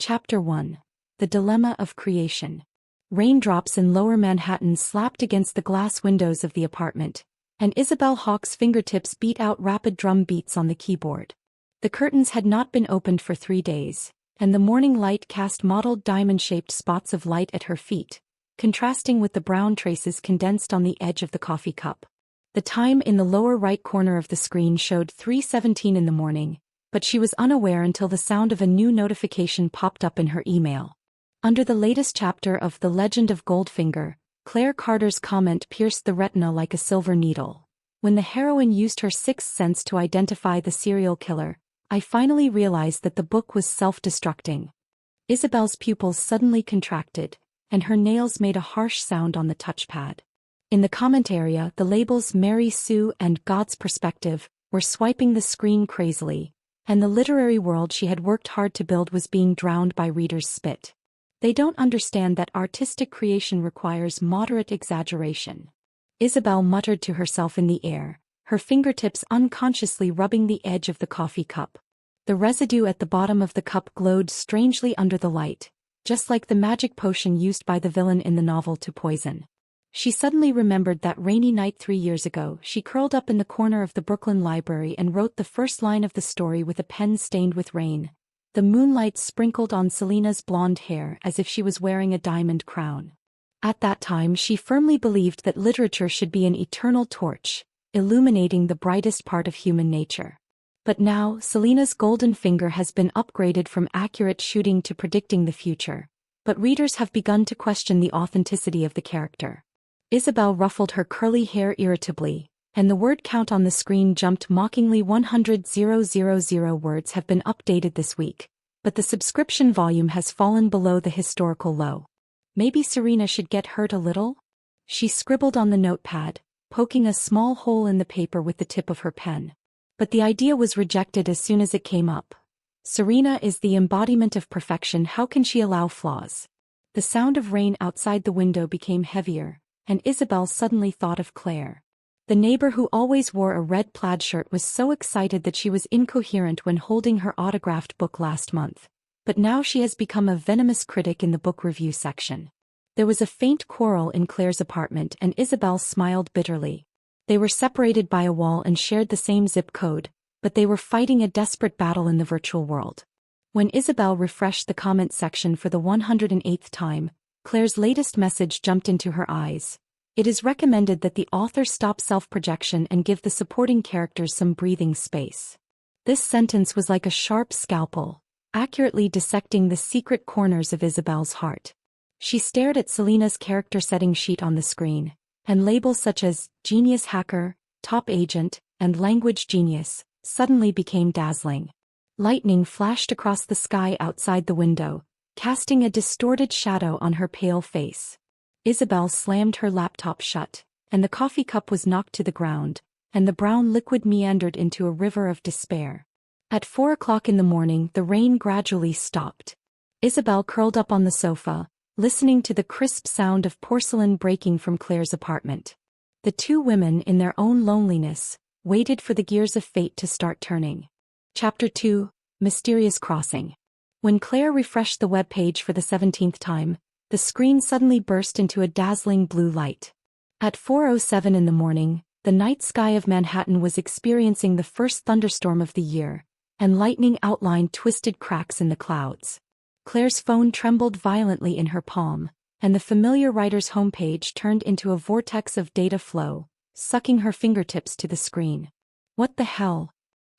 Chapter 1. The Dilemma of Creation. Raindrops in lower Manhattan slapped against the glass windows of the apartment, and Isabel Hawke's fingertips beat out rapid drum beats on the keyboard. The curtains had not been opened for 3 days, and the morning light cast mottled diamond-shaped spots of light at her feet, contrasting with the brown traces condensed on the edge of the coffee cup. The time in the lower right corner of the screen showed 3:17 in the morning, but she was unaware until the sound of a new notification popped up in her email. Under the latest chapter of The Legend of Goldfinger, Claire Carter's comment pierced the retina like a silver needle. When the heroine used her sixth sense to identify the serial killer, I finally realized that the book was self-destructing. Isabel's pupils suddenly contracted, and her nails made a harsh sound on the touchpad. In the comment area, the labels Mary Sue and God's Perspective were swiping the screen crazily, and the literary world she had worked hard to build was being drowned by readers' spit. They don't understand that artistic creation requires moderate exaggeration. Isabel muttered to herself in the air, her fingertips unconsciously rubbing the edge of the coffee cup. The residue at the bottom of the cup glowed strangely under the light, just like the magic potion used by the villain in the novel to poison. She suddenly remembered that rainy night 3 years ago. She curled up in the corner of the Brooklyn Library and wrote the first line of the story with a pen stained with rain. The moonlight sprinkled on Selina's blonde hair as if she was wearing a diamond crown. At that time she firmly believed that literature should be an eternal torch, illuminating the brightest part of human nature. But now, Selina's golden finger has been upgraded from accurate shooting to predicting the future. But readers have begun to question the authenticity of the character. Isabel ruffled her curly hair irritably, and the word count on the screen jumped mockingly. 100,000 words have been updated this week, but the subscription volume has fallen below the historical low. Maybe Serena should get hurt a little? She scribbled on the notepad, poking a small hole in the paper with the tip of her pen. But the idea was rejected as soon as it came up. Serena is the embodiment of perfection. How can she allow flaws? The sound of rain outside the window became heavier, and Isabel suddenly thought of Claire. The neighbor who always wore a red plaid shirt was so excited that she was incoherent when holding her autographed book last month. But now she has become a venomous critic in the book review section. There was a faint quarrel in Claire's apartment and Isabel smiled bitterly. They were separated by a wall and shared the same zip code, but they were fighting a desperate battle in the virtual world. When Isabel refreshed the comment section for the 108th time, Claire's latest message jumped into her eyes. It is recommended that the author stop self-projection and give the supporting characters some breathing space. This sentence was like a sharp scalpel, accurately dissecting the secret corners of Isabel's heart. She stared at Selina's character setting sheet on the screen, and labels such as Genius Hacker, Top Agent, and Language Genius suddenly became dazzling. Lightning flashed across the sky outside the window, casting a distorted shadow on her pale face. Isabel slammed her laptop shut, and the coffee cup was knocked to the ground, and the brown liquid meandered into a river of despair. At 4 o'clock in the morning, the rain gradually stopped. Isabel curled up on the sofa, listening to the crisp sound of porcelain breaking from Claire's apartment. The two women, in their own loneliness, waited for the gears of fate to start turning. Chapter 2. Mysterious Crossing. When Claire refreshed the web page for the 17th time, the screen suddenly burst into a dazzling blue light. At 4:07 in the morning, the night sky of Manhattan was experiencing the first thunderstorm of the year, and lightning outlined twisted cracks in the clouds. Claire's phone trembled violently in her palm, and the familiar writer's homepage turned into a vortex of data flow, sucking her fingertips to the screen. What the hell?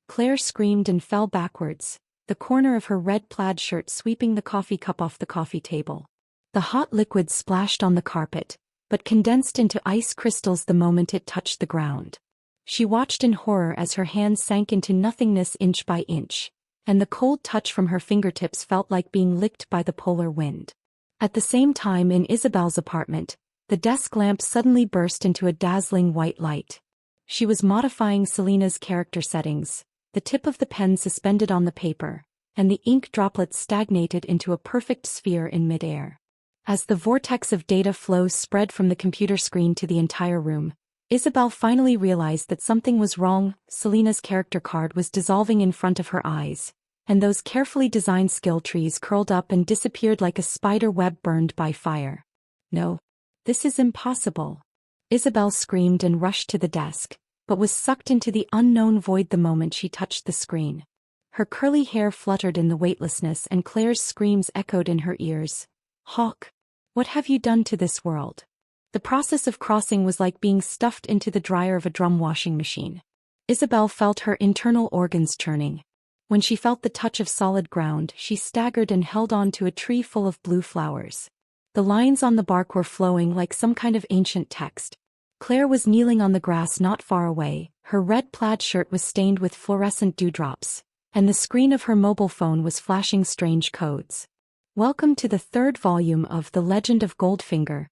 Claire screamed and fell backwards, the corner of her red plaid shirt sweeping the coffee cup off the coffee table. The hot liquid splashed on the carpet, but condensed into ice crystals the moment it touched the ground. She watched in horror as her hands sank into nothingness inch by inch, and the cold touch from her fingertips felt like being licked by the polar wind. At the same time in Isabel's apartment, the desk lamp suddenly burst into a dazzling white light. She was modifying Selina's character settings, the tip of the pen suspended on the paper, and the ink droplets stagnated into a perfect sphere in midair. As the vortex of data flow spread from the computer screen to the entire room, Isabel finally realized that something was wrong. Selina's character card was dissolving in front of her eyes, and those carefully designed skill trees curled up and disappeared like a spider web burned by fire. No. This is impossible. Isabel screamed and rushed to the desk, but was sucked into the unknown void the moment she touched the screen. Her curly hair fluttered in the weightlessness and Claire's screams echoed in her ears. Hawk, what have you done to this world? The process of crossing was like being stuffed into the dryer of a drum washing machine. Isabel felt her internal organs churning. When she felt the touch of solid ground, she staggered and held on to a tree full of blue flowers. The lines on the bark were flowing like some kind of ancient text. Claire was kneeling on the grass not far away, her red plaid shirt was stained with fluorescent dewdrops, and the screen of her mobile phone was flashing strange codes. Welcome to the third volume of The Legend of Goldfinger.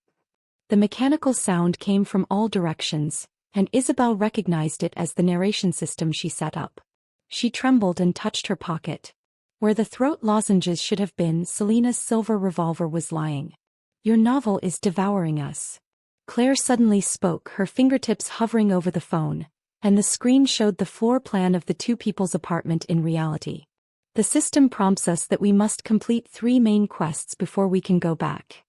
The mechanical sound came from all directions, and Isabel recognized it as the narration system she set up. She trembled and touched her pocket. Where the throat lozenges should have been, Selena's silver revolver was lying. Your novel is devouring us. Claire suddenly spoke, her fingertips hovering over the phone, and the screen showed the floor plan of the two people's apartment in reality. The system prompts us that we must complete 3 main quests before we can go back.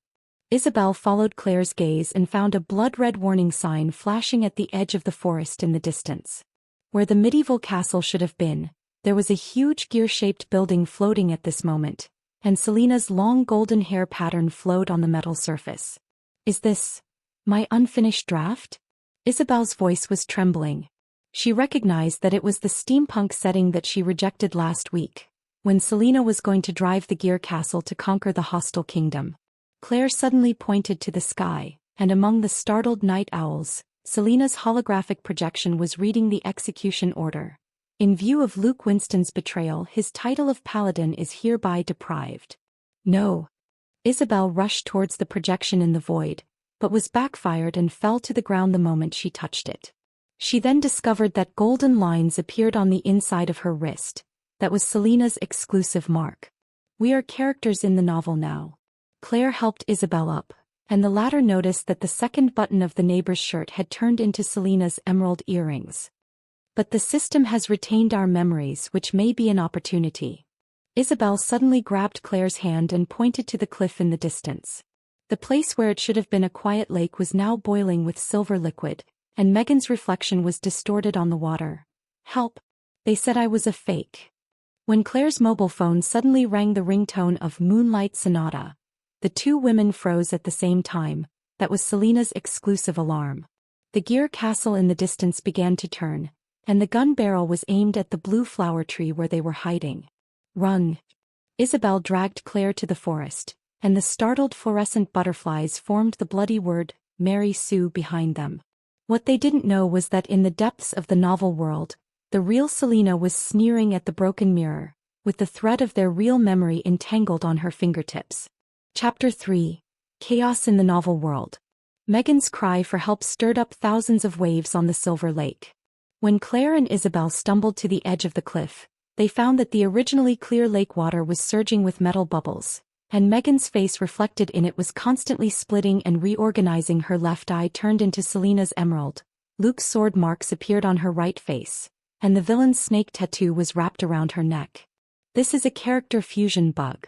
Isabel followed Claire's gaze and found a blood-red warning sign flashing at the edge of the forest in the distance. Where the medieval castle should have been, there was a huge gear-shaped building floating at this moment, and Selena's long golden hair pattern flowed on the metal surface. Is this my unfinished draft? Isabel's voice was trembling. She recognized that it was the steampunk setting that she rejected last week, when Selena was going to drive the gear castle to conquer the hostile kingdom. Claire suddenly pointed to the sky, and among the startled night owls, Selena's holographic projection was reading the execution order. In view of Luke Winston's betrayal, his title of paladin is hereby deprived. No. Isabel rushed towards the projection in the void, but was backfired and fell to the ground the moment she touched it. She then discovered that golden lines appeared on the inside of her wrist. That was Selena's exclusive mark. We are characters in the novel now. Claire helped Isabel up, and the latter noticed that the second button of the neighbor's shirt had turned into Selena's emerald earrings. But the system has retained our memories, which may be an opportunity. Isabel suddenly grabbed Claire's hand and pointed to the cliff in the distance. The place where it should have been a quiet lake was now boiling with silver liquid, and Megan's reflection was distorted on the water. Help! They said I was a fake. When Claire's mobile phone suddenly rang the ringtone of Moonlight Sonata, the two women froze at the same time. That was Selena's exclusive alarm. The gear castle in the distance began to turn, and the gun barrel was aimed at the blue flower tree where they were hiding. Run! Isabel dragged Claire to the forest, and the startled fluorescent butterflies formed the bloody word, Mary Sue, behind them. What they didn't know was that in the depths of the novel world, the real Selena was sneering at the broken mirror, with the thread of their real memory entangled on her fingertips. Chapter 3. Chaos in the Novel World. Megan's cry for help stirred up thousands of waves on the Silver Lake. When Claire and Isabel stumbled to the edge of the cliff, they found that the originally clear lake water was surging with metal bubbles, and Megan's face reflected in it was constantly splitting and reorganizing. Her left eye turned into Selena's emerald, Luke's sword marks appeared on her right face, and the villain's snake tattoo was wrapped around her neck. This is a character fusion bug.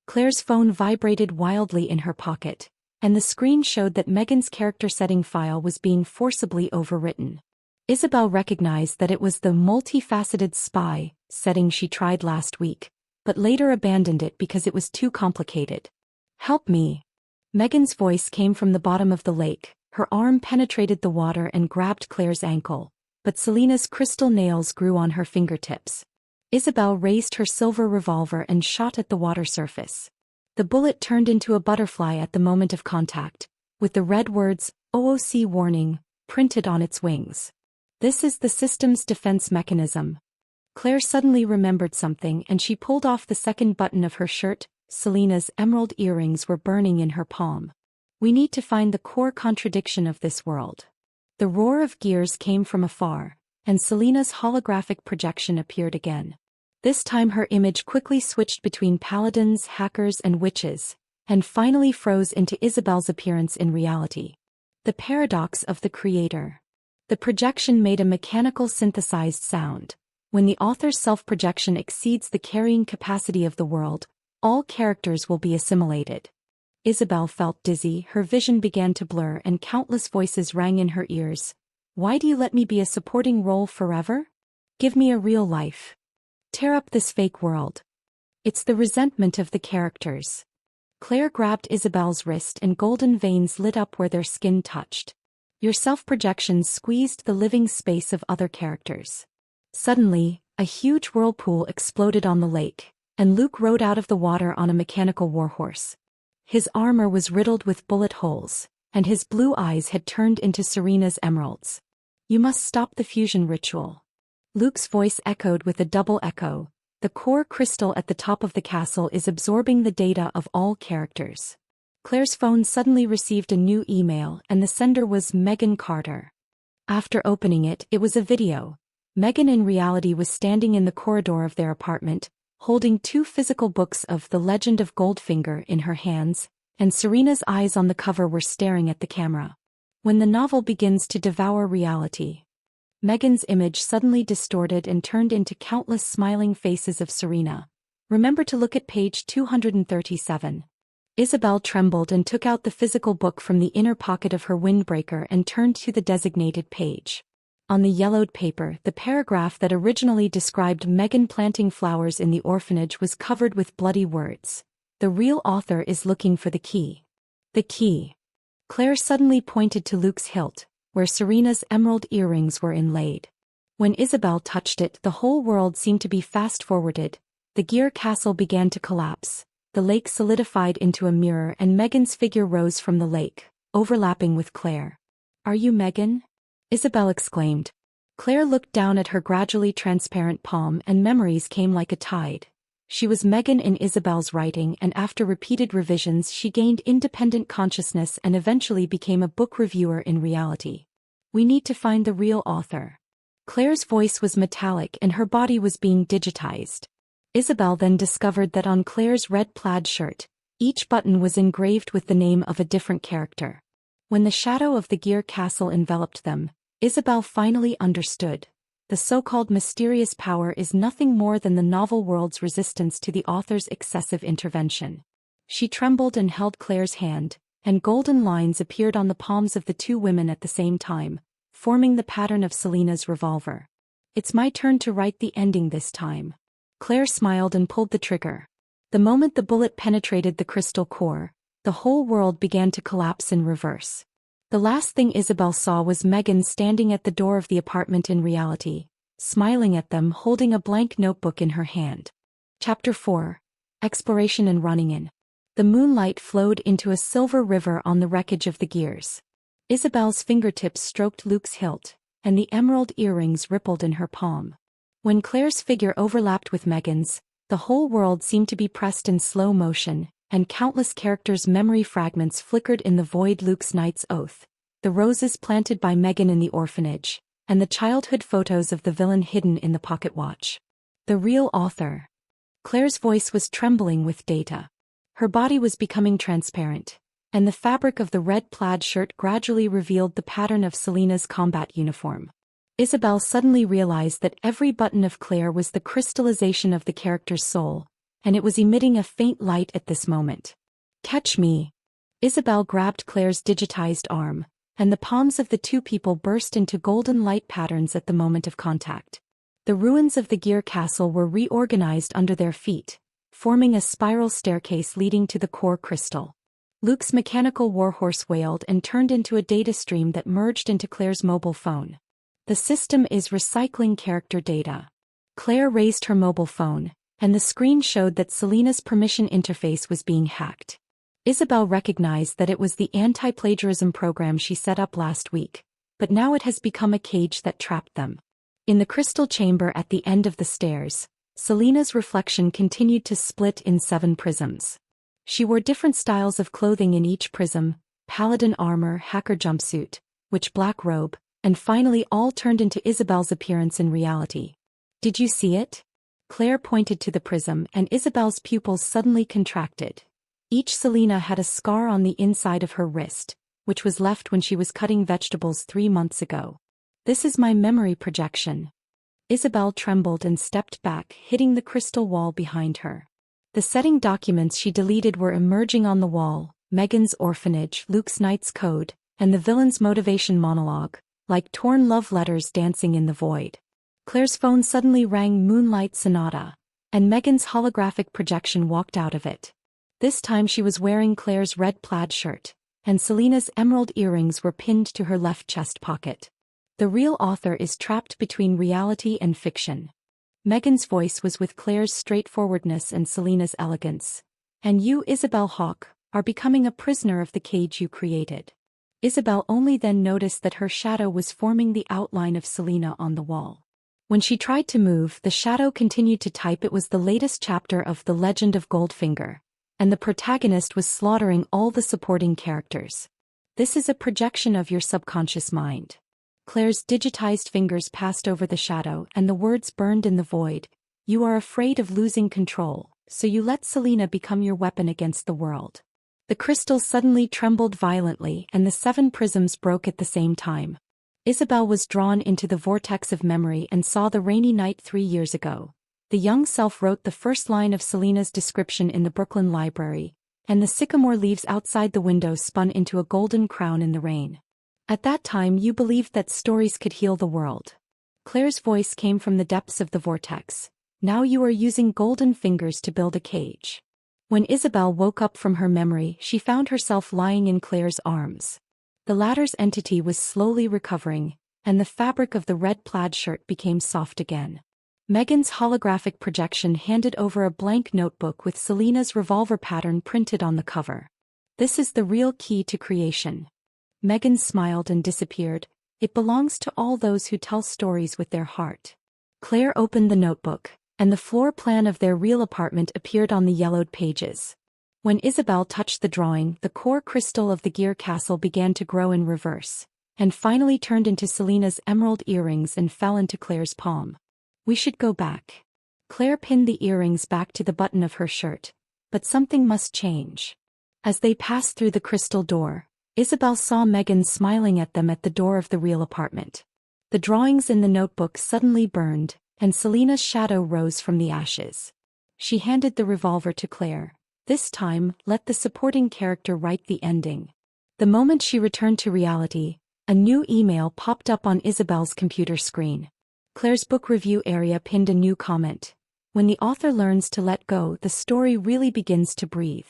Claire's phone vibrated wildly in her pocket, and the screen showed that Megan's character setting file was being forcibly overwritten. Isabel recognized that it was the multifaceted spy setting she tried last week, but later abandoned it because it was too complicated. Help me! Megan's voice came from the bottom of the lake. Her arm penetrated the water and grabbed Claire's ankle, but Selena's crystal nails grew on her fingertips. Isabel raised her silver revolver and shot at the water surface. The bullet turned into a butterfly at the moment of contact, with the red words, OOC warning, printed on its wings. This is the system's defense mechanism. Claire suddenly remembered something and she pulled off the second button of her shirt. Selena's emerald earrings were burning in her palm. We need to find the core contradiction of this world. The roar of gears came from afar, and Selena's holographic projection appeared again. This time her image quickly switched between paladins, hackers, and witches, and finally froze into Isabel's appearance in reality. The paradox of the creator. The projection made a mechanical synthesized sound, When the author's self-projection exceeds the carrying capacity of the world, all characters will be assimilated. Isabel felt dizzy, her vision began to blur and countless voices rang in her ears. Why do you let me be a supporting role forever? Give me a real life. Tear up this fake world. It's the resentment of the characters. Claire grabbed Isabel's wrist and golden veins lit up where their skin touched. Your self-projections squeezed the living space of other characters. Suddenly, a huge whirlpool exploded on the lake, and Luke rode out of the water on a mechanical warhorse. His armor was riddled with bullet holes, and his blue eyes had turned into Serena's emeralds. You must stop the fusion ritual. Luke's voice echoed with a double echo. The core crystal at the top of the castle is absorbing the data of all characters. Claire's phone suddenly received a new email, and the sender was Megan Carter. After opening it, it was a video. Megan in reality was standing in the corridor of their apartment, holding 2 physical books of The Legend of Goldfinger in her hands, and Serena's eyes on the cover were staring at the camera. When the novel begins to devour reality, Megan's image suddenly distorted and turned into countless smiling faces of Serena. Remember to look at page 237. Isabel trembled and took out the physical book from the inner pocket of her windbreaker and turned to the designated page. On the yellowed paper, the paragraph that originally described Megan planting flowers in the orphanage was covered with bloody words. The real author is looking for the key. The key. Claire suddenly pointed to Luke's hilt, where Serena's emerald earrings were inlaid. When Isabel touched it, the whole world seemed to be fast-forwarded. The Gear Castle began to collapse. The lake solidified into a mirror and Megan's figure rose from the lake, overlapping with Claire. Are you Megan? Isabel exclaimed. Claire looked down at her gradually transparent palm and memories came like a tide. She was Megan in Isabel's writing, and after repeated revisions she gained independent consciousness and eventually became a book reviewer in reality. We need to find the real author. Claire's voice was metallic and her body was being digitized. Isabel then discovered that on Claire's red plaid shirt, each button was engraved with the name of a different character. When the shadow of the Gear Castle enveloped them, Isabel finally understood. The so-called mysterious power is nothing more than the novel world's resistance to the author's excessive intervention. She trembled and held Claire's hand, and golden lines appeared on the palms of the 2 women at the same time, forming the pattern of Selena's revolver. It's my turn to write the ending this time. Claire smiled and pulled the trigger. The moment the bullet penetrated the crystal core, the whole world began to collapse in reverse. The last thing Isabel saw was Megan standing at the door of the apartment in reality, smiling at them, holding a blank notebook in her hand. Chapter 4. Exploration and Running In. The moonlight flowed into a silver river on the wreckage of the gears. Isabel's fingertips stroked Luke's hilt, and the emerald earrings rippled in her palm. When Claire's figure overlapped with Megan's, the whole world seemed to be pressed in slow motion, and countless characters' memory fragments flickered in the void. Luke's knight's oath, the roses planted by Megan in the orphanage, and the childhood photos of the villain hidden in the pocket watch. The real author. Claire's voice was trembling with data. Her body was becoming transparent, and the fabric of the red plaid shirt gradually revealed the pattern of Selena's combat uniform. Isabel suddenly realized that every button of Claire was the crystallization of the character's soul, and it was emitting a faint light at this moment. Catch me. Isabel grabbed Claire's digitized arm, and the palms of the 2 people burst into golden light patterns at the moment of contact. The ruins of the Gear Castle were reorganized under their feet, forming a spiral staircase leading to the core crystal. Luke's mechanical warhorse wailed and turned into a data stream that merged into Claire's mobile phone. The system is recycling character data. Claire raised her mobile phone, and the screen showed that Selena's permission interface was being hacked. Isabel recognized that it was the anti-plagiarism program she set up last week, but now it has become a cage that trapped them. In the crystal chamber at the end of the stairs, Selena's reflection continued to split in 7 prisms. She wore different styles of clothing in each prism: paladin armor, hacker jumpsuit, witch black robe, and finally all turned into Isabel's appearance in reality. Did you see it? Claire pointed to the prism, and Isabel's pupils suddenly contracted. Each Selena had a scar on the inside of her wrist, which was left when she was cutting vegetables 3 months ago. This is my memory projection. Isabel trembled and stepped back, hitting the crystal wall behind her. The setting documents she deleted were emerging on the wall: Megan's orphanage, Luke's knight's code, and the villain's motivation monologue, like torn love letters dancing in the void. Claire's phone suddenly rang Moonlight Sonata, and Megan's holographic projection walked out of it. This time she was wearing Claire's red plaid shirt, and Selena's emerald earrings were pinned to her left chest pocket. The real author is trapped between reality and fiction. Megan's voice was with Claire's straightforwardness and Selena's elegance. And you, Isabel Hawke, are becoming a prisoner of the cage you created. Isabel only then noticed that her shadow was forming the outline of Selena on the wall. When she tried to move, the shadow continued to type. It was the latest chapter of The Legend of Goldfinger, and the protagonist was slaughtering all the supporting characters. This is a projection of your subconscious mind. Claire's digitized fingers passed over the shadow and the words burned in the void. You are afraid of losing control, so you let Selena become your weapon against the world. The crystal suddenly trembled violently and the 7 prisms broke at the same time. Isabel was drawn into the vortex of memory and saw the rainy night 3 years ago. The young self wrote the first line of Selena's description in the Brooklyn library, and the sycamore leaves outside the window spun into a golden crown in the rain. At that time you believed that stories could heal the world. Claire's voice came from the depths of the vortex. Now you are using golden fingers to build a cage. When Isabel woke up from her memory, she found herself lying in Claire's arms. The latter's entity was slowly recovering, and the fabric of the red plaid shirt became soft again. Megan's holographic projection handed over a blank notebook with Selena's revolver pattern printed on the cover. This is the real key to creation. Megan smiled and disappeared. It belongs to all those who tell stories with their heart. Claire opened the notebook, and the floor plan of their real apartment appeared on the yellowed pages. When Isabel touched the drawing, the core crystal of the gear castle began to grow in reverse, and finally turned into Selena's emerald earrings and fell into Claire's palm. We should go back. Claire pinned the earrings back to the button of her shirt, but something must change. As they passed through the crystal door, Isabel saw Megan smiling at them at the door of the real apartment. The drawings in the notebook suddenly burned, and Selena's shadow rose from the ashes. She handed the revolver to Claire. This time, let the supporting character write the ending. The moment she returned to reality, a new email popped up on Isabel's computer screen. Claire's book review area pinned a new comment. When the author learns to let go, the story really begins to breathe.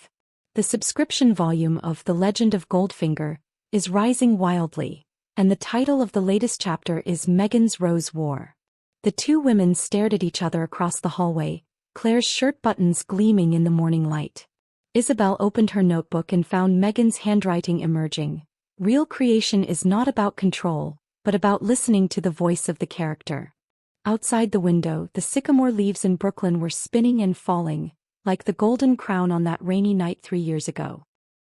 The subscription volume of The Legend of Goldfinger is rising wildly, and the title of the latest chapter is Megan's Rose War. The two women stared at each other across the hallway, Claire's shirt buttons gleaming in the morning light. Isabel opened her notebook and found Megan's handwriting emerging. Real creation is not about control, but about listening to the voice of the character. Outside the window, the sycamore leaves in Brooklyn were spinning and falling, like the golden crown on that rainy night 3 years ago.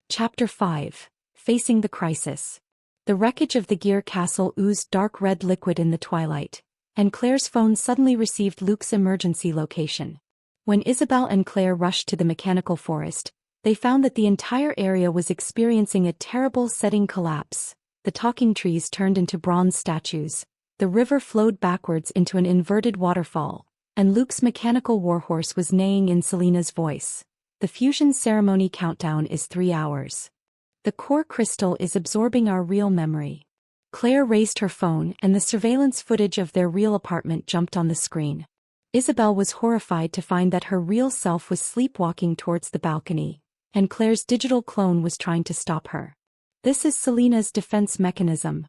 Chapter 5. Facing the Crisis. The wreckage of the gear castle oozed dark red liquid in the twilight, and Claire's phone suddenly received Luke's emergency location. When Isabel and Claire rushed to the mechanical forest, they found that the entire area was experiencing a terrible setting collapse. The talking trees turned into bronze statues, the river flowed backwards into an inverted waterfall, and Luke's mechanical warhorse was neighing in Selena's voice. The fusion ceremony countdown is 3 hours. The core crystal is absorbing our real memory. Claire raised her phone and the surveillance footage of their real apartment jumped on the screen. Isabel was horrified to find that her real self was sleepwalking towards the balcony, and Claire's digital clone was trying to stop her. This is Selena's defense mechanism.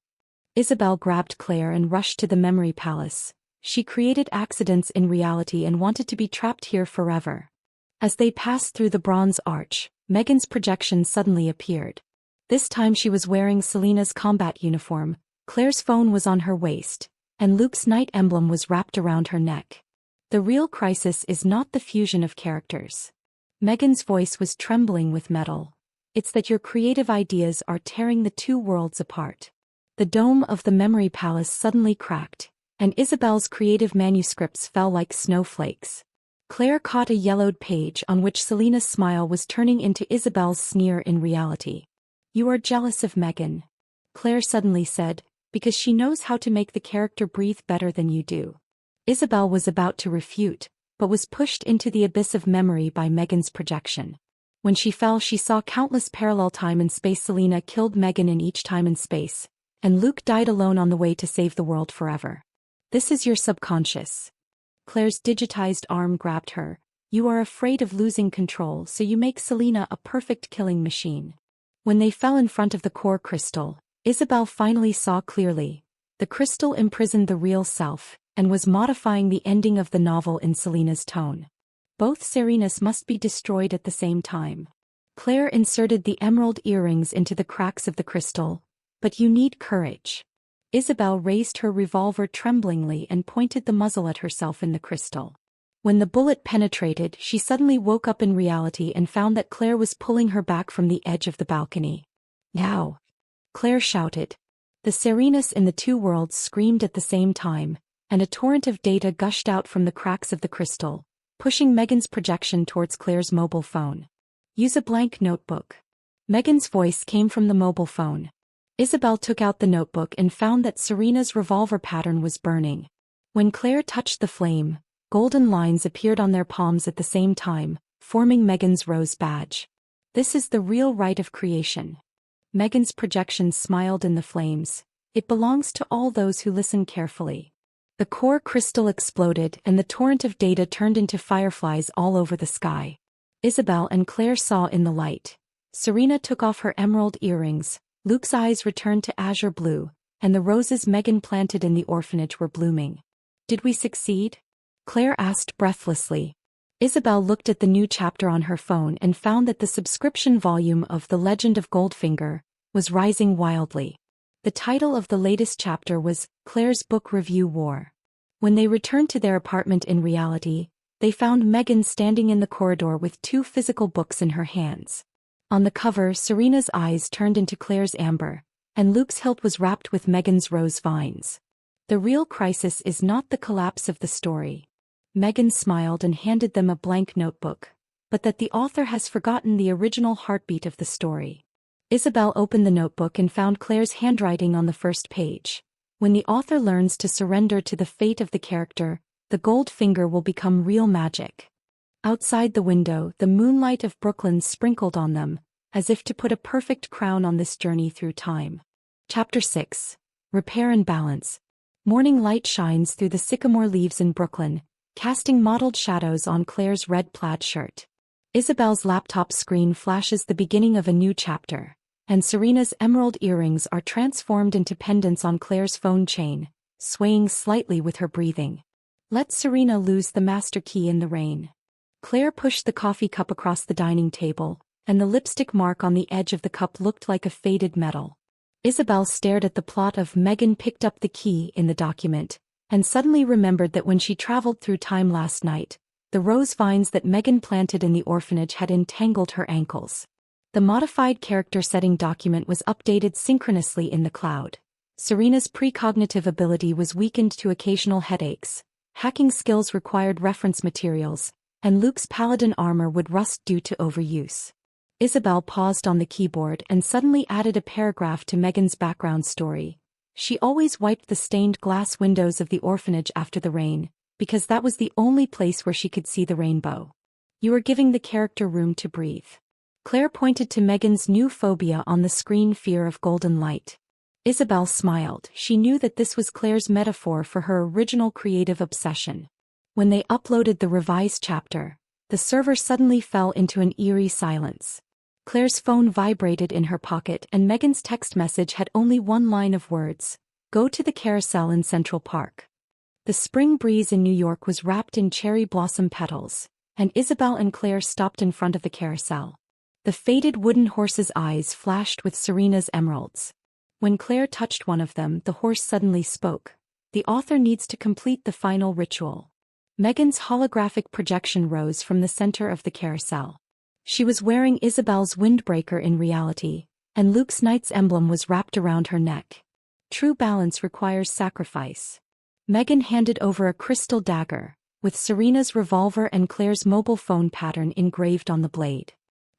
Isabel grabbed Claire and rushed to the memory palace. She created accidents in reality and wanted to be trapped here forever. As they passed through the bronze arch, Megan's projection suddenly appeared. This time she was wearing Selena's combat uniform, Claire's phone was on her waist, and Luke's knight emblem was wrapped around her neck. The real crisis is not the fusion of characters. Megan's voice was trembling with metal. It's that your creative ideas are tearing the two worlds apart. The dome of the memory palace suddenly cracked, and Isabel's creative manuscripts fell like snowflakes. Claire caught a yellowed page on which Selena's smile was turning into Isabel's sneer in reality. You are jealous of Megan, Claire suddenly said, because she knows how to make the character breathe better than you do. Isabel was about to refute, but was pushed into the abyss of memory by Megan's projection. When she fell, she saw countless parallel time and space. Selena killed Megan in each time and space, and Luke died alone on the way to save the world forever. This is your subconscious. Claire's digitized arm grabbed her. You are afraid of losing control, so you make Selena a perfect killing machine. When they fell in front of the core crystal, Isabel finally saw clearly. The crystal imprisoned the real self, and was modifying the ending of the novel in Selena's tone. Both Serenas must be destroyed at the same time. Claire inserted the emerald earrings into the cracks of the crystal. But you need courage. Isabel raised her revolver tremblingly and pointed the muzzle at herself in the crystal. When the bullet penetrated, she suddenly woke up in reality and found that Claire was pulling her back from the edge of the balcony. Now! Claire shouted. The Serenas in the two worlds screamed at the same time, and a torrent of data gushed out from the cracks of the crystal, pushing Megan's projection towards Claire's mobile phone. Use a blank notebook. Megan's voice came from the mobile phone. Isabel took out the notebook and found that Serena's revolver pattern was burning. When Claire touched the flame, golden lines appeared on their palms at the same time, forming Megan's rose badge. This is the real rite of creation. Megan's projection smiled in the flames. It belongs to all those who listen carefully. The core crystal exploded and the torrent of data turned into fireflies all over the sky. Isabel and Claire saw in the light. Serena took off her emerald earrings, Luke's eyes returned to azure blue, and the roses Megan planted in the orphanage were blooming. Did we succeed? Claire asked breathlessly. Isabel looked at the new chapter on her phone and found that the subscription volume of The Legend of Goldfinger was rising wildly. The title of the latest chapter was Claire's Book Review War. When they returned to their apartment in reality, they found Megan standing in the corridor with two physical books in her hands. On the cover, Serena's eyes turned into Claire's amber, and Luke's hilt was wrapped with Megan's rose vines. The real crisis is not the collapse of the story. Megan smiled and handed them a blank notebook, but that the author has forgotten the original heartbeat of the story. Isabel opened the notebook and found Claire's handwriting on the first page. When the author learns to surrender to the fate of the character, the Goldfinger will become real magic. Outside the window, the moonlight of Brooklyn sprinkled on them, as if to put a perfect crown on this journey through time. Chapter 6. Repair and Balance. Morning light shines through the sycamore leaves in Brooklyn, casting mottled shadows on Claire's red plaid shirt. Isabel's laptop screen flashes the beginning of a new chapter, and Serena's emerald earrings are transformed into pendants on Claire's phone chain, swaying slightly with her breathing. Let Serena lose the master key in the rain. Claire pushed the coffee cup across the dining table, and the lipstick mark on the edge of the cup looked like a faded metal. Isabel stared at the plot of Megan picked up the key in the document, and suddenly remembered that when she traveled through time last night, the rose vines that Megan planted in the orphanage had entangled her ankles. The modified character setting document was updated synchronously in the cloud. Serena's precognitive ability was weakened to occasional headaches, hacking skills required reference materials, and Luke's paladin armor would rust due to overuse. Isabel paused on the keyboard and suddenly added a paragraph to Megan's background story. She always wiped the stained glass windows of the orphanage after the rain, because that was the only place where she could see the rainbow. You are giving the character room to breathe. Claire pointed to Megan's new phobia on the screen, fear of golden light. Isabel smiled. She knew that this was Claire's metaphor for her original creative obsession. When they uploaded the revised chapter, the server suddenly fell into an eerie silence. Claire's phone vibrated in her pocket and Megan's text message had only one line of words: "Go to the carousel in Central Park." The spring breeze in New York was wrapped in cherry blossom petals, and Isabel and Claire stopped in front of the carousel. The faded wooden horse's eyes flashed with Serena's emeralds. When Claire touched one of them, the horse suddenly spoke. The author needs to complete the final ritual. Megan's holographic projection rose from the center of the carousel. She was wearing Isabel's windbreaker in reality, and Luke's knight's emblem was wrapped around her neck. True balance requires sacrifice. Megan handed over a crystal dagger, with Serena's revolver and Claire's mobile phone pattern engraved on the blade.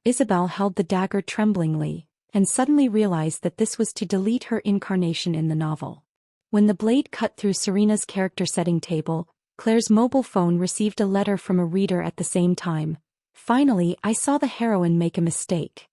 Isabel held the dagger tremblingly, and suddenly realized that this was to delete her incarnation in the novel. When the blade cut through Serena's character setting table, Claire's mobile phone received a letter from a reader at the same time. Finally, I saw the heroine make a mistake.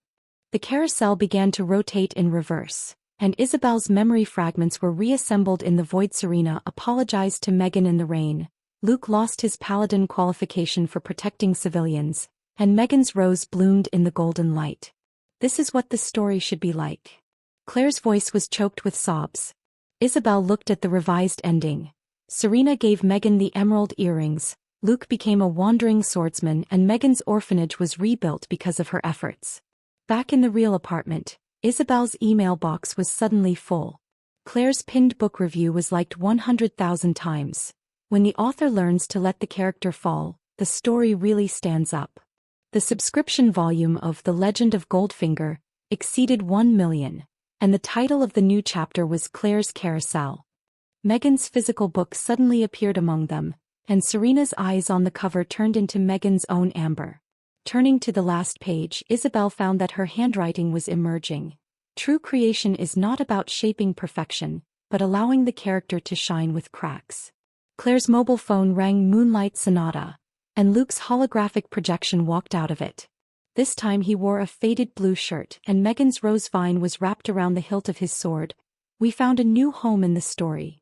The carousel began to rotate in reverse, and Isabel's memory fragments were reassembled in the void. Serena apologized to Megan in the rain. Luke lost his paladin qualification for protecting civilians, and Megan's rose bloomed in the golden light. This is what the story should be like. Claire's voice was choked with sobs. Isabel looked at the revised ending. Serena gave Megan the emerald earrings, Luke became a wandering swordsman, and Megan's orphanage was rebuilt because of her efforts. Back in the real apartment, Isabel's email box was suddenly full. Claire's pinned book review was liked 100,000 times. When the author learns to let the character fall, the story really stands up. The subscription volume of The Legend of Goldfinger exceeded 1 million, and the title of the new chapter was Claire's Carousel. Megan's physical book suddenly appeared among them, and Serena's eyes on the cover turned into Megan's own amber. Turning to the last page, Isabel found that her handwriting was emerging. True creation is not about shaping perfection, but allowing the character to shine with cracks. Claire's mobile phone rang Moonlight Sonata, and Luke's holographic projection walked out of it. This time he wore a faded blue shirt, and Megan's rose vine was wrapped around the hilt of his sword. We found a new home in the story.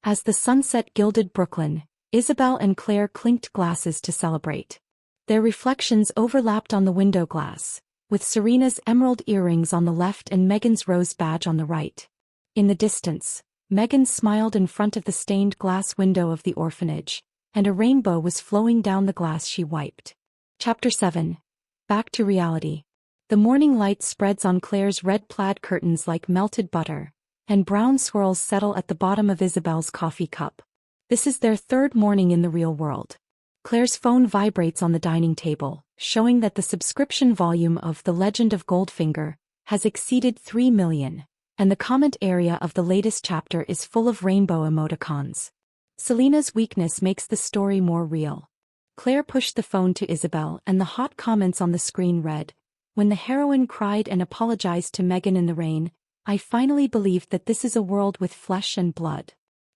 As the sunset gilded Brooklyn, Isabel and Claire clinked glasses to celebrate. Their reflections overlapped on the window glass, with Serena's emerald earrings on the left and Megan's rose badge on the right. In the distance, Megan smiled in front of the stained glass window of the orphanage, and a rainbow was flowing down the glass she wiped. Chapter 7. Back to reality. The morning light spreads on Claire's red plaid curtains like melted butter, and brown swirls settle at the bottom of Isabel's coffee cup. This is their third morning in the real world. Claire's phone vibrates on the dining table, showing that the subscription volume of The Legend of Goldfinger has exceeded 3 million, and the comment area of the latest chapter is full of rainbow emoticons. Selena's weakness makes the story more real. Claire pushed the phone to Isabel, and the hot comments on the screen read, "When the heroine cried and apologized to Megan in the rain, I finally believed that this is a world with flesh and blood."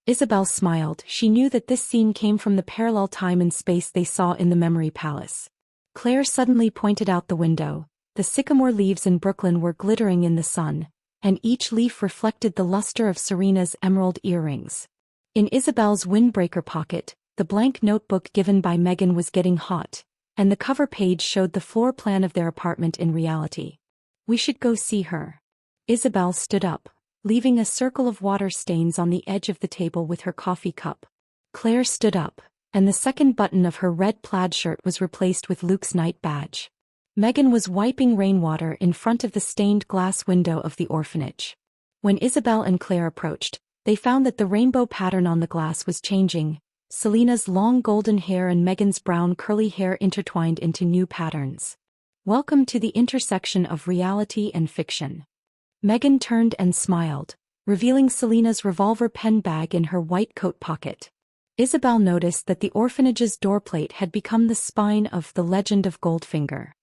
Isabel smiled. She knew that this scene came from the parallel time and space they saw in the Memory Palace. Claire suddenly pointed out the window. The sycamore leaves in Brooklyn were glittering in the sun, and each leaf reflected the luster of Serena's emerald earrings. In Isabel's windbreaker pocket, the blank notebook given by Megan was getting hot, and the cover page showed the floor plan of their apartment in reality. "We should go see her." Isabel stood up, leaving a circle of water stains on the edge of the table with her coffee cup. Claire stood up, and the second button of her red plaid shirt was replaced with Luke's night badge. Megan was wiping rainwater in front of the stained glass window of the orphanage. When Isabel and Claire approached, they found that the rainbow pattern on the glass was changing. Selena's long golden hair and Megan's brown curly hair intertwined into new patterns. "Welcome to the intersection of reality and fiction." Megan turned and smiled, revealing Selena's revolver pen bag in her white coat pocket. Isabel noticed that the orphanage's doorplate had become the spine of The Legend of Goldfinger.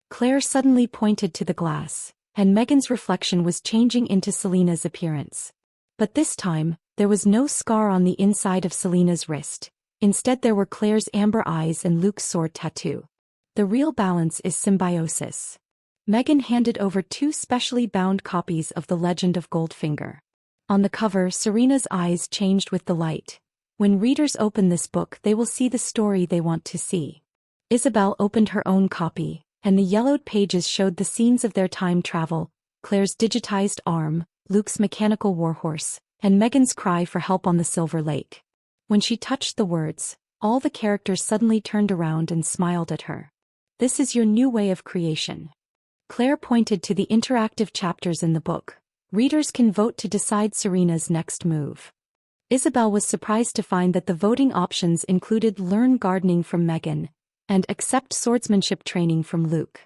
Claire suddenly pointed to the glass, and Megan's reflection was changing into Selena's appearance. But this time, there was no scar on the inside of Selena's wrist. Instead there were Claire's amber eyes and Luke's sword tattoo. The real balance is symbiosis. Megan handed over 2 specially bound copies of The Legend of Goldfinger. On the cover, Serena's eyes changed with the light. When readers open this book, they will see the story they want to see. Isabel opened her own copy, and the yellowed pages showed the scenes of their time travel, Claire's digitized arm, Luke's mechanical warhorse, and Megan's cry for help on the Silver Lake. When she touched the words, all the characters suddenly turned around and smiled at her. "This is your new way of creation." Claire pointed to the interactive chapters in the book. Readers can vote to decide Serena's next move. Isabel was surprised to find that the voting options included learn gardening from Megan and accept swordsmanship training from Luke.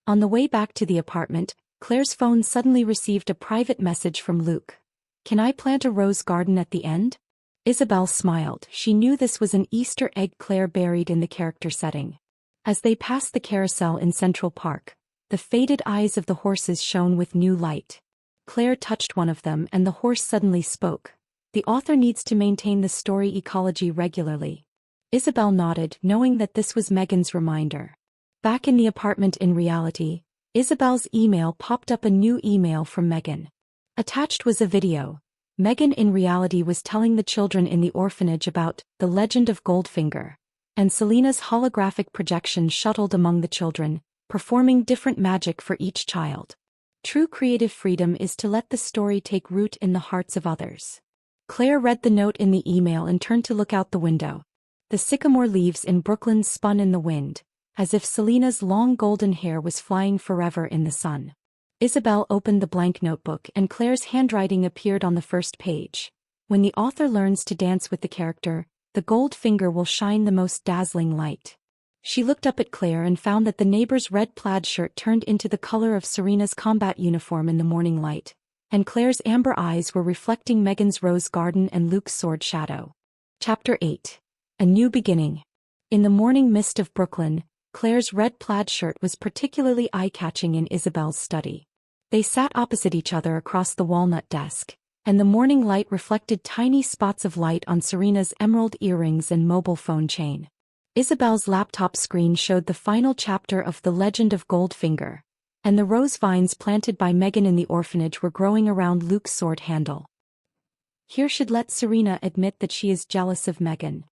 On the way back to the apartment, Claire's phone suddenly received a private message from Luke. "Can I plant a rose garden at the end?" Isabel smiled. She knew this was an Easter egg Claire buried in the character setting. As they passed the carousel in Central Park, the faded eyes of the horses shone with new light. Claire touched one of them and the horse suddenly spoke. "The author needs to maintain the story ecology regularly." Isabel nodded, knowing that this was Megan's reminder. Back in the apartment in reality, Isabel's email popped up, a new email from Megan. Attached was a video. Megan in reality was telling the children in the orphanage about the Legend of Goldfinger, and Selena's holographic projection shuttled among the children, performing different magic for each child. True creative freedom is to let the story take root in the hearts of others. Claire read the note in the email and turned to look out the window. The sycamore leaves in Brooklyn spun in the wind, as if Selena's long golden hair was flying forever in the sun. Isabel opened the blank notebook and Claire's handwriting appeared on the first page. When the author learns to dance with the character, the gold finger will shine the most dazzling light. She looked up at Claire and found that the neighbor's red plaid shirt turned into the color of Serena's combat uniform in the morning light, and Claire's amber eyes were reflecting Megan's rose garden and Luke's sword shadow. Chapter 8. A New Beginning. In the morning mist of Brooklyn, Claire's red plaid shirt was particularly eye-catching in Isabel's study. They sat opposite each other across the walnut desk, and the morning light reflected tiny spots of light on Serena's emerald earrings and mobile phone chain. Isabel's laptop screen showed the final chapter of The Legend of Goldfinger, and the rose vines planted by Megan in the orphanage were growing around Luke's sword handle. Here should let Serena admit that she is jealous of Megan.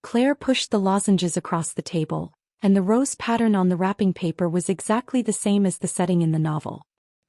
Claire pushed the lozenges across the table, and the rose pattern on the wrapping paper was exactly the same as the setting in the novel.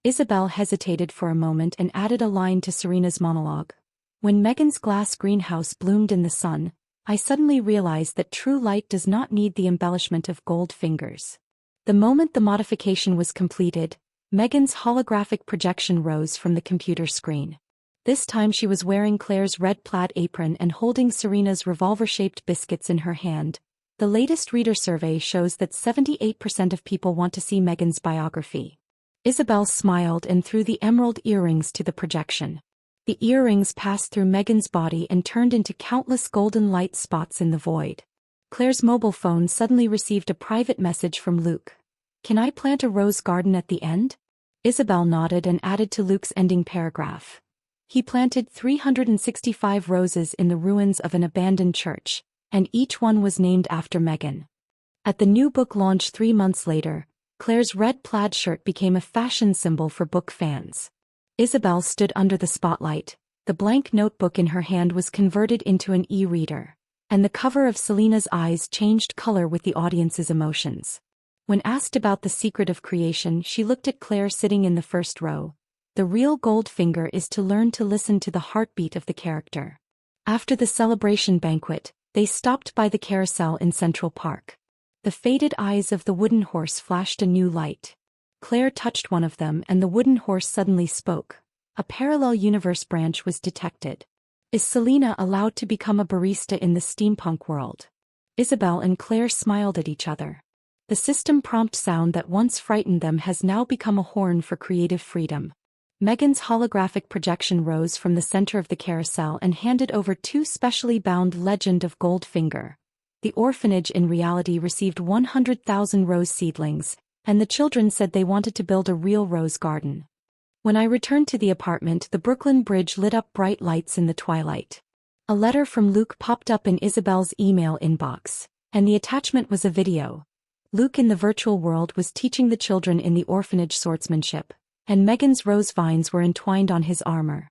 Isabel hesitated for a moment and added a line to Serena's monologue. When Megan's glass greenhouse bloomed in the sun, I suddenly realized that true light does not need the embellishment of gold fingers. The moment the modification was completed, Megan's holographic projection rose from the computer screen. This time she was wearing Claire's red plaid apron and holding Serena's revolver-shaped biscuits in her hand. The latest reader survey shows that 78% of people want to see Megan's biography. Isabel smiled and threw the emerald earrings to the projection. The earrings passed through Megan's body and turned into countless golden light spots in the void. Claire's mobile phone suddenly received a private message from Luke. "Can I plant a rose garden at the end?" Isabel nodded and added to Luke's ending paragraph. He planted 365 roses in the ruins of an abandoned church, and each one was named after Megan. At the new book launch 3 months later, Claire's red plaid shirt became a fashion symbol for book fans. Isabel stood under the spotlight. The blank notebook in her hand was converted into an e-reader, and the cover of Selena's eyes changed color with the audience's emotions. When asked about the secret of creation, she looked at Claire sitting in the first row. The real Goldfinger is to learn to listen to the heartbeat of the character. After the celebration banquet, they stopped by the carousel in Central Park. The faded eyes of the wooden horse flashed a new light. Claire touched one of them and the wooden horse suddenly spoke. A parallel universe branch was detected. Is Selena allowed to become a barista in the steampunk world? Isabel and Claire smiled at each other. The system prompt sound that once frightened them has now become a horn for creative freedom. Megan's holographic projection rose from the center of the carousel and handed over 2 specially bound Legend of Goldfinger. The orphanage in reality received 100,000 rose seedlings, and the children said they wanted to build a real rose garden. When I returned to the apartment, the Brooklyn Bridge lit up bright lights in the twilight. A letter from Luke popped up in Isabel's email inbox, and the attachment was a video. Luke in the virtual world was teaching the children in the orphanage swordsmanship, and Megan's rose vines were entwined on his armor.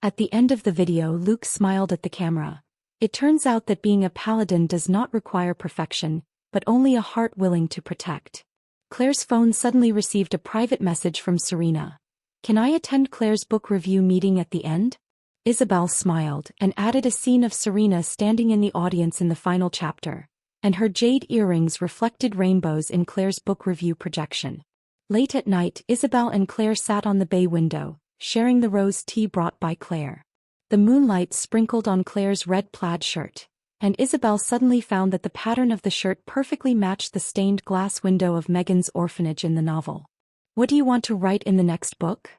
At the end of the video, Luke smiled at the camera. It turns out that being a paladin does not require perfection, but only a heart willing to protect. Claire's phone suddenly received a private message from Serena. "Can I attend Claire's book review meeting at the end?" Isabel smiled and added a scene of Serena standing in the audience in the final chapter, and her jade earrings reflected rainbows in Claire's book review projection. Late at night, Isabel and Claire sat on the bay window, sharing the rose tea brought by Claire. The moonlight sprinkled on Claire's red plaid shirt, and Isabel suddenly found that the pattern of the shirt perfectly matched the stained glass window of Megan's orphanage in the novel. "What do you want to write in the next book?"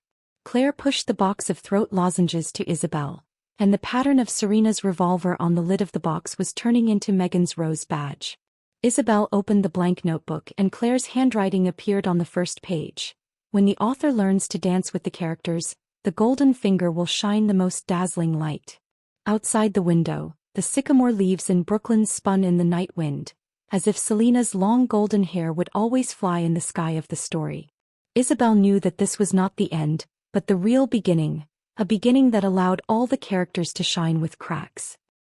Claire pushed the box of throat lozenges to Isabel, and the pattern of Serena's revolver on the lid of the box was turning into Megan's rose badge. Isabel opened the blank notebook and Claire's handwriting appeared on the first page. When the author learns to dance with the characters, the golden finger will shine the most dazzling light. Outside the window, the sycamore leaves in Brooklyn spun in the night wind, as if Selena's long golden hair would always fly in the sky of the story. Isabel knew that this was not the end, but the real beginning, a beginning that allowed all the characters to shine with cracks.